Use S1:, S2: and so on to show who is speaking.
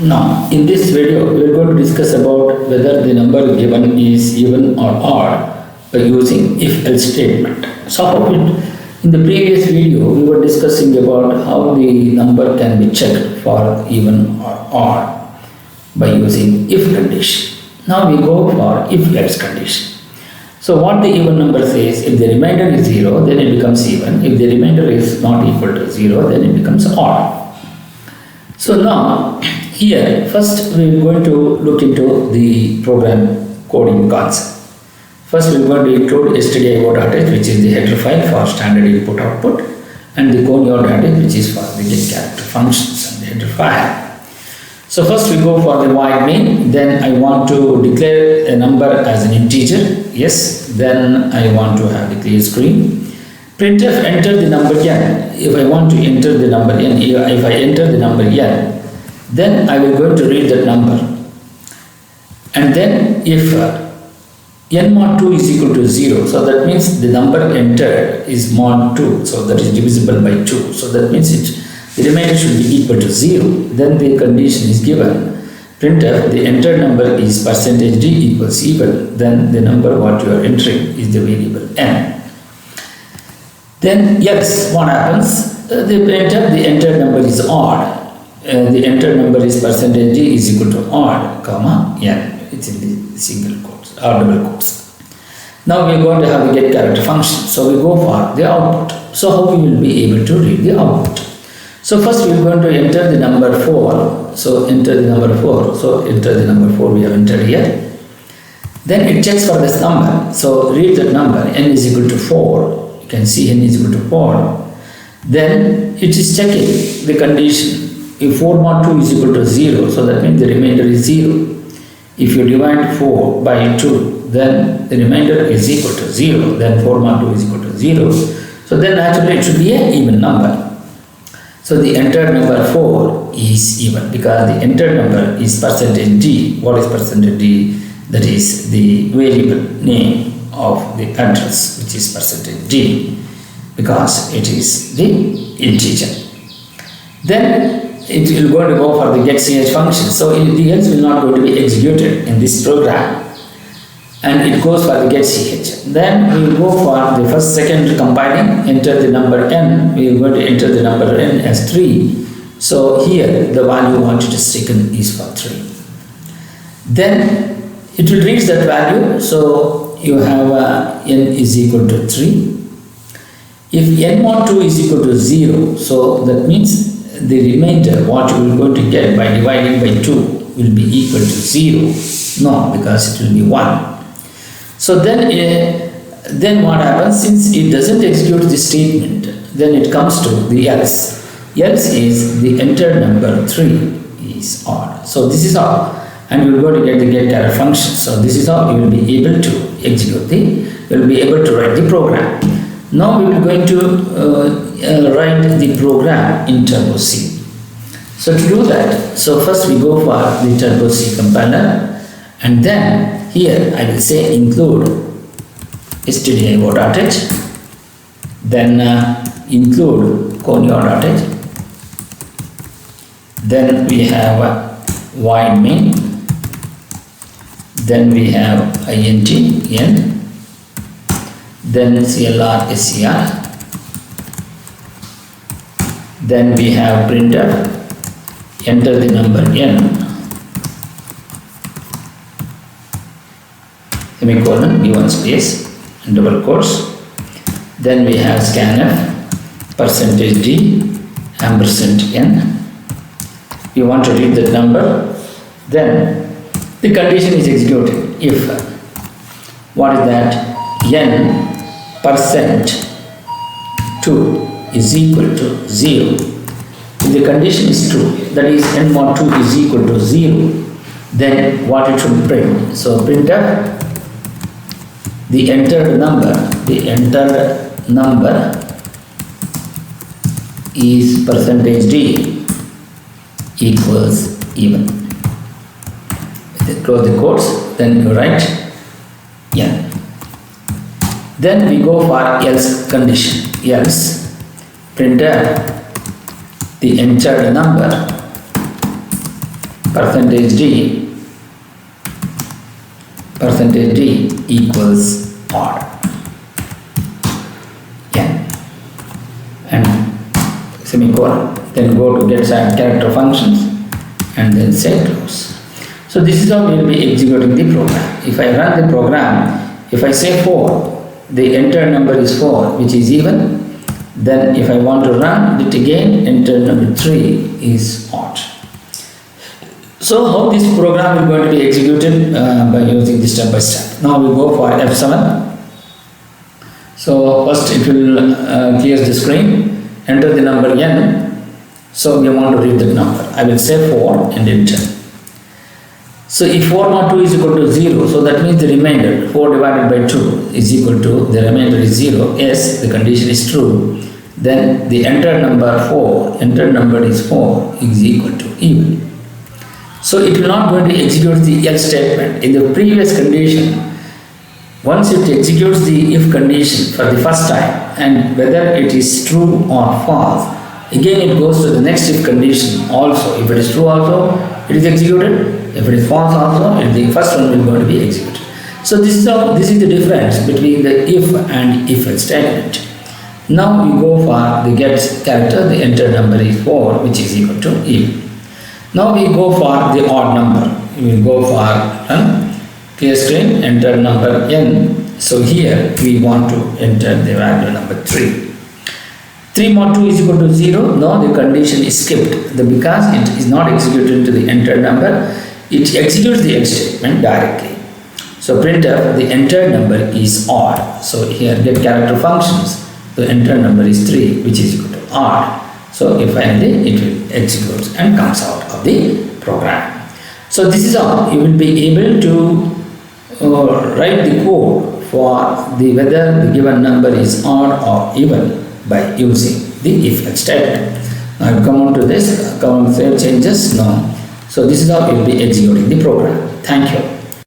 S1: Now, in this video, we are going to discuss about whether the number given is even or odd by using if-else statement. So, in the previous video, we were discussing about how the number can be checked for even or odd by using if condition. Now, we go for if-else condition. So, what the even number says, if the remainder is 0, then it becomes even. If the remainder is not equal to 0, then it becomes odd. So now, here, first we are going to look into the program coding concept. First we are going to include stdio.h, which is the header file for standard input output, and the conio.h, which is for the get character functions and the header file. So first we go for the void main, then I want to declare a number as an integer, yes, then I want to have the clear screen. Printf enter the number n. If I want to enter the number n, if I enter the number n, then I will going to read that number. And then if n mod 2 is equal to 0, so that means the number entered is mod 2, so that is divisible by 2. So that means the remainder should be equal to 0. Then the condition is given. Printf, the entered number is %d equals even. Then the number what you are entering is the variable n. Then yes, what happens? The entered number is odd. The entered number is %d is equal to odd, comma n. It's in the single quotes or double quotes. Now we are going to have the get character function. So we go for the output. So how we will be able to read the output? So first we are going to enter the number 4. So enter the number 4. So enter the number 4 we have entered here. Then it checks for this number. So read that number, n is equal to 4. You can see n is equal to 4. Then it is checking the condition. If 4 mod 2 is equal to 0, so that means the remainder is 0. If you divide 4 by 2, then the remainder is equal to 0. Then 4 mod 2 is equal to 0. So then naturally it should be an even number. So the entered number 4 is even because the entered number is %d. What is %d? That is the variable name of the address, which is %d, because it is the integer. Then it will going to go for the getch function. So the else will not going to be executed in this program, and it goes for the getch. Then we will go for the second compiling. Enter the number n. We are going to enter the number n as 3. So here the value wanted to taken is for 3. Then it will reach that value. So you have n is equal to 3. If n mod 2 is equal to 0, so that means the remainder what you will going to get by dividing by 2 will be equal to 0. No, because it will be 1. So then what happens? Since it doesn't execute the statement, then it comes to the else. Else is the entered number 3 is odd. So this is all. And you will go to get the get character function. So this is how you will be able to execute you will be able to write the program. Now we will going to write the program in Turbo C. So to do that, so first we go for the Turbo C compiler, and then here I will say include stdio.h, then include conio.h, then we have void main, then we have int n, then clr scr, then we have printf, enter the number n, semicolon, given space, and double quotes, then we have scanf, %d, %n. You want to read that number, then the condition is executed. If what is that? N %2 is equal to 0. If the condition is true, that is n mod 2 is equal to 0, then what it should print? So printf, the entered number is %d equals even. Close the quotes, then you write n. Then we go for else condition. Else printf, the entered number percentage D equals odd n, and semicolon, then go to get character functions and then say close. So this is how we will be executing the program. If I run the program, if I say 4, the entered number is 4, which is even. Then if I want to run it again, enter number 3 is odd. So how this program is going to be executed by using this step by step. Now we go for F7. So first it will clear the screen, enter the number n. So we want to read the number. I will say 4 and enter. So if 4 not 2 is equal to 0, so that means the remainder 4 divided by 2 is equal to, the remainder is 0. Yes, the condition is true. Then the entered number 4, entered number is 4 is equal to even. So it will not going to execute the else statement. In the previous condition, once it executes the if condition for the first time and whether it is true or false, again it goes to the next if condition also. If it is true also, it is executed. If it is false also, the first one will going to be executed. So this is the difference between the if and if else statement. Now we go for the get character, the entered number is 4, which is equal to even. Now we go for the odd number. We will go for clear screen, enter number n. So here we want to enter the value number 3. 3 mod 2 is equal to 0. No, the condition is skipped because it is not executed to the entered number. It executes the else statement directly. So printf, the entered number is odd. So here get character functions. The entered number is 3, which is equal to odd. So if finally it will execute and comes out of the program. So this is how you will be able to write the code for the whether the given number is odd or even by using the if else statement. Now come on to this, come on save changes now. So this is how you will be executing the program. Thank you.